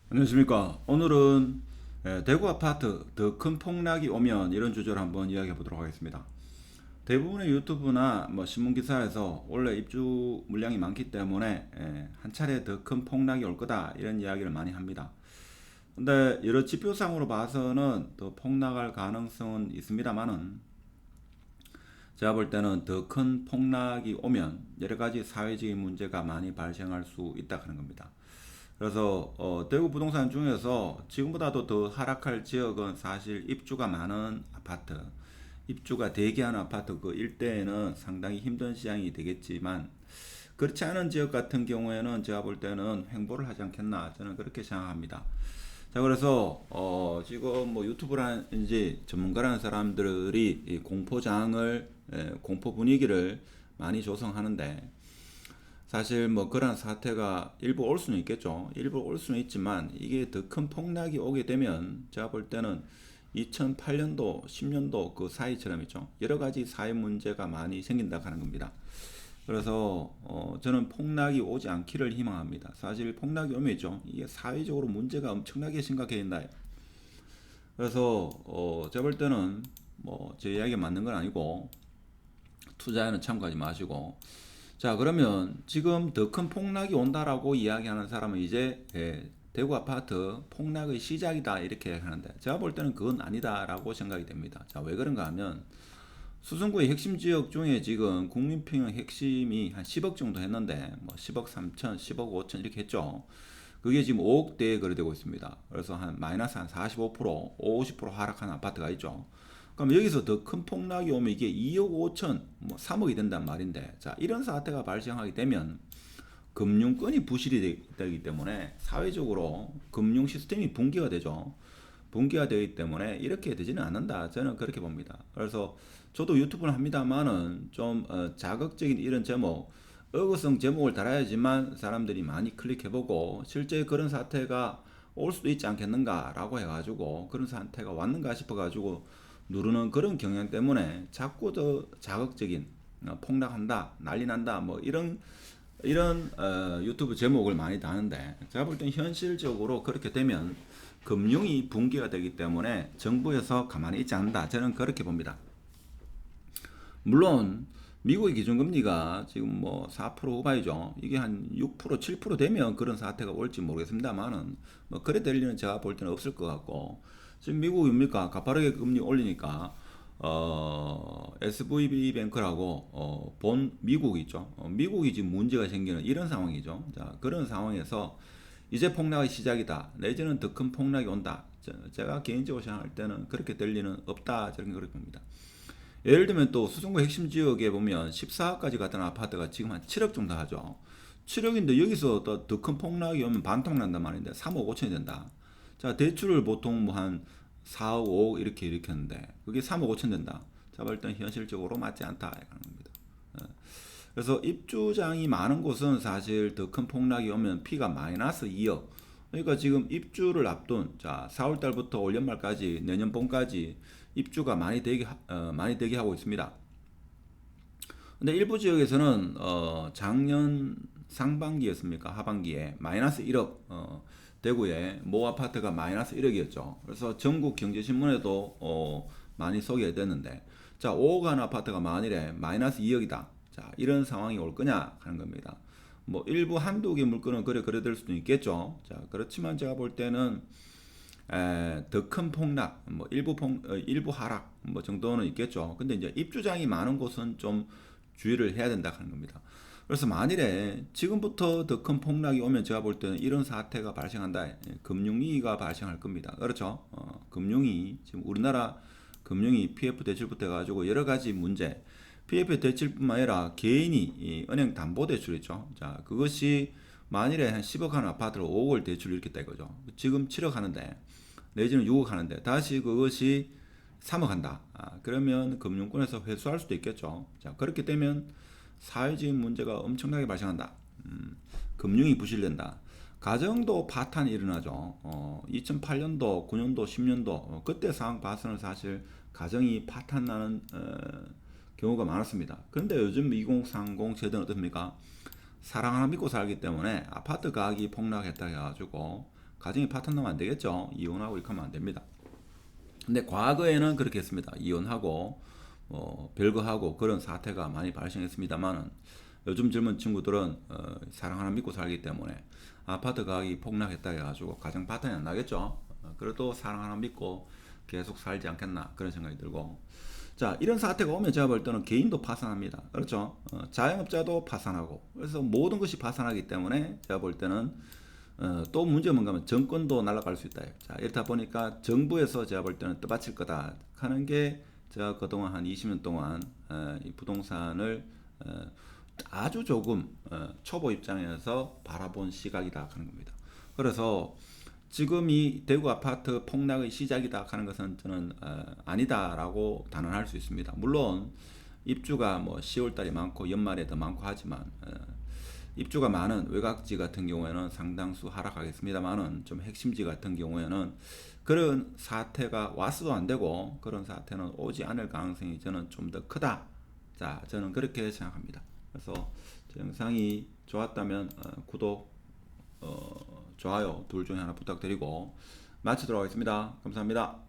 안녕하십니까. 오늘은 대구 아파트 더 큰 폭락이 오면 이런 주제로 한번 이야기해 보도록 하겠습니다. 대부분의 유튜브나 뭐 신문 기사에서 원래 입주 물량이 많기 때문에 한 차례 더 큰 폭락이 올 거다 이런 이야기를 많이 합니다. 근데 여러 지표상으로 봐서는 더 폭락할 가능성은 있습니다만은 제가 볼 때는 더 큰 폭락이 오면 여러 가지 사회적인 문제가 많이 발생할 수 있다 하는 겁니다. 그래서 대구 부동산 중에서 지금보다도 더 하락할 지역은 사실 입주가 많은 아파트, 입주가 대기하는 아파트 그 일대에는 상당히 힘든 시장이 되겠지만 그렇지 않은 지역 같은 경우에는 제가 볼 때는 횡보를 하지 않겠나 저는 그렇게 생각합니다. 자, 그래서 지금 뭐 유튜브라든지 전문가라는 사람들이 이 공포장을 공포 분위기를 많이 조성하는데 사실 뭐 그런 사태가 일부 올 수는 있겠죠. 일부 올 수는 있지만 이게 더 큰 폭락이 오게 되면 제가 볼 때는 2008년도, 10년도 그 사이처럼 있죠. 여러 가지 사회 문제가 많이 생긴다 하는 겁니다. 그래서 저는 폭락이 오지 않기를 희망합니다. 사실 폭락이 오면 있죠. 이게 사회적으로 문제가 엄청나게 심각해진다. 그래서 제가 볼 때는 뭐 제 이야기가 맞는 건 아니고 투자에는 참고하지 마시고 자, 그러면 지금 더 큰 폭락이 온다라고 이야기하는 사람은 이제 대구 아파트 폭락의 시작이다 이렇게 하는데 제가 볼 때는 그건 아니다라고 생각이 됩니다. 자, 왜 그런가 하면 수성구의 핵심 지역 중에 지금 국민평형 핵심이 한 10억 정도 했는데 뭐 10억 3천, 10억 5천 이렇게 했죠. 그게 지금 5억대에 거래되고 있습니다. 그래서 한 마이너스 한 45%, 50% 하락한 아파트가 있죠. 그럼 여기서 더 큰 폭락이 오면 이게 2억 5천, 뭐 3억이 된단 말인데, 자, 이런 사태가 발생하게 되면 금융권이 부실이 되기 때문에 사회적으로 금융 시스템이 붕괴가 되죠. 붕괴가 되기 때문에 이렇게 되지는 않는다. 저는 그렇게 봅니다. 그래서 저도 유튜브를 합니다만은 좀 자극적인 이런 제목, 의구성 제목을 달아야지만 사람들이 많이 클릭해보고 실제 그런 사태가 올 수도 있지 않겠는가라고 해가지고 그런 사태가 왔는가 싶어가지고 누르는 그런 경향 때문에 자꾸 더 자극적인 폭락한다, 난리 난다, 뭐 이런 유튜브 제목을 많이 다는데 제가 볼 땐 현실적으로 그렇게 되면 금융이 붕괴가 되기 때문에 정부에서 가만히 있지 않는다. 저는 그렇게 봅니다. 물론 미국의 기준금리가 지금 뭐 4% 후반이죠. 이게 한 6%, 7% 되면 그런 사태가 올지 모르겠습니다만은 뭐 그래 될 일은 제가 볼 때는 없을 것 같고 지금 미국이 뭡니까 가파르게 금리 올리니까 SVB 뱅크라고 본 미국이 있죠. 미국이 지금 문제가 생기는 이런 상황이죠. 자, 그런 상황에서 이제 폭락의 시작이다. 내지는 더 큰 폭락이 온다. 제가 개인적으로 생각할 때는 그렇게 될 리는 없다. 저는 그렇게 봅니다. 예를 들면 또 수성구 핵심 지역에 보면 14억까지 갔던 아파트가 지금 한 7억 정도 하죠. 7억인데 여기서 더 큰 폭락이 오면 반토막 난단 말인데 3억 5천이 된다. 자, 대출을 보통 뭐 한 4억 5억 이렇게 하는데 그게 3억 5천 된다. 자, 일단 현실적으로 맞지 않다 하는 겁니다. 그래서 입주장이 많은 곳은 사실 더 큰 폭락이 오면 피가 마이너스 2억. 그러니까 지금 입주를 앞둔 자 4월 달부터 올 연말까지 내년 봄까지 입주가 많이 되게 하고 있습니다. 근데 일부 지역에서는 작년 상반기였습니까? 하반기에 마이너스 1억 대구에 모 아파트가 마이너스 1억이었죠. 그래서 전국 경제신문에도 많이 소개됐는데 자 5억 한 아파트가 만일에 마이너스 2억이다. 자 이런 상황이 올 거냐 하는 겁니다. 뭐 일부 한두 개 물건은 그래 될 수도 있겠죠. 자 그렇지만 제가 볼 때는 더 큰 폭락, 뭐 일부 하락 뭐 정도는 있겠죠. 근데 이제 입주장이 많은 곳은 좀 주의를 해야 된다 하는 겁니다. 그래서 만일에 지금부터 더 큰 폭락이 오면 제가 볼 때는 이런 사태가 발생한다. 금융위기가 발생할 겁니다. 그렇죠? 금융위 지금 우리나라 금융위 PF 대출부터 해가지고 여러 가지 문제, PF 대출뿐만 아니라 개인이 은행 담보 대출 있죠. 자 그것이 만일에 한 10억 하는 아파트를 5억을 대출 이렇게 다 이거죠. 지금 7억 하는데 내지는 6억 하는데 다시 그것이 3억 한다. 그러면 금융권에서 회수할 수도 있겠죠. 자, 그렇게 되면 사회적인 문제가 엄청나게 발생한다. 금융이 부실된다. 가정도 파탄이 일어나죠. 2008년도, 9년도, 10년도 그때 상황 봐서는 사실 가정이 파탄나는 경우가 많았습니다. 그런데 요즘 2030 세대는 어떻습니까? 사랑 하나 믿고 살기 때문에 아파트 가격이 폭락했다 해가지고 가정이 파탄나면 안 되겠죠. 이혼하고 이렇게 하면 안 됩니다. 근데 과거에는 그렇게 했습니다. 이혼하고 별거하고 그런 사태가 많이 발생했습니다만은 요즘 젊은 친구들은 사랑 하나 믿고 살기 때문에 아파트 가격이 폭락했다 해가지고 가정 파탄이 안 나겠죠. 그래도 사랑 하나 믿고 계속 살지 않겠나 그런 생각이 들고, 자, 이런 사태가 오면 제가 볼 때는 개인도 파산합니다. 그렇죠? 자영업자도 파산하고, 그래서 모든 것이 파산하기 때문에 제가 볼 때는 또 문제가 뭔가 하면 정권도 날아갈 수 있다. 자, 이렇다 보니까 정부에서 제가 볼 때는 떠받칠 거다 하는 게, 제가 그동안 한 20년 동안 이 부동산을 아주 조금 초보 입장에서 바라본 시각이다 하는 겁니다. 그래서 지금 이 대구 아파트 폭락의 시작이다 하는 것은 저는 아니다라고 단언할 수 있습니다. 물론 입주가 뭐 10월 달이 많고 연말에 더 많고 하지만 입주가 많은 외곽지 같은 경우에는 상당수 하락하겠습니다만은, 좀 핵심지 같은 경우에는 그런 사태가 와서도 안 되고 그런 사태는 오지 않을 가능성이 저는 좀 더 크다. 자, 저는 그렇게 생각합니다. 그래서 제 영상이 좋았다면 구독, 좋아요 둘 중에 하나 부탁드리고 마치도록 하겠습니다. 감사합니다.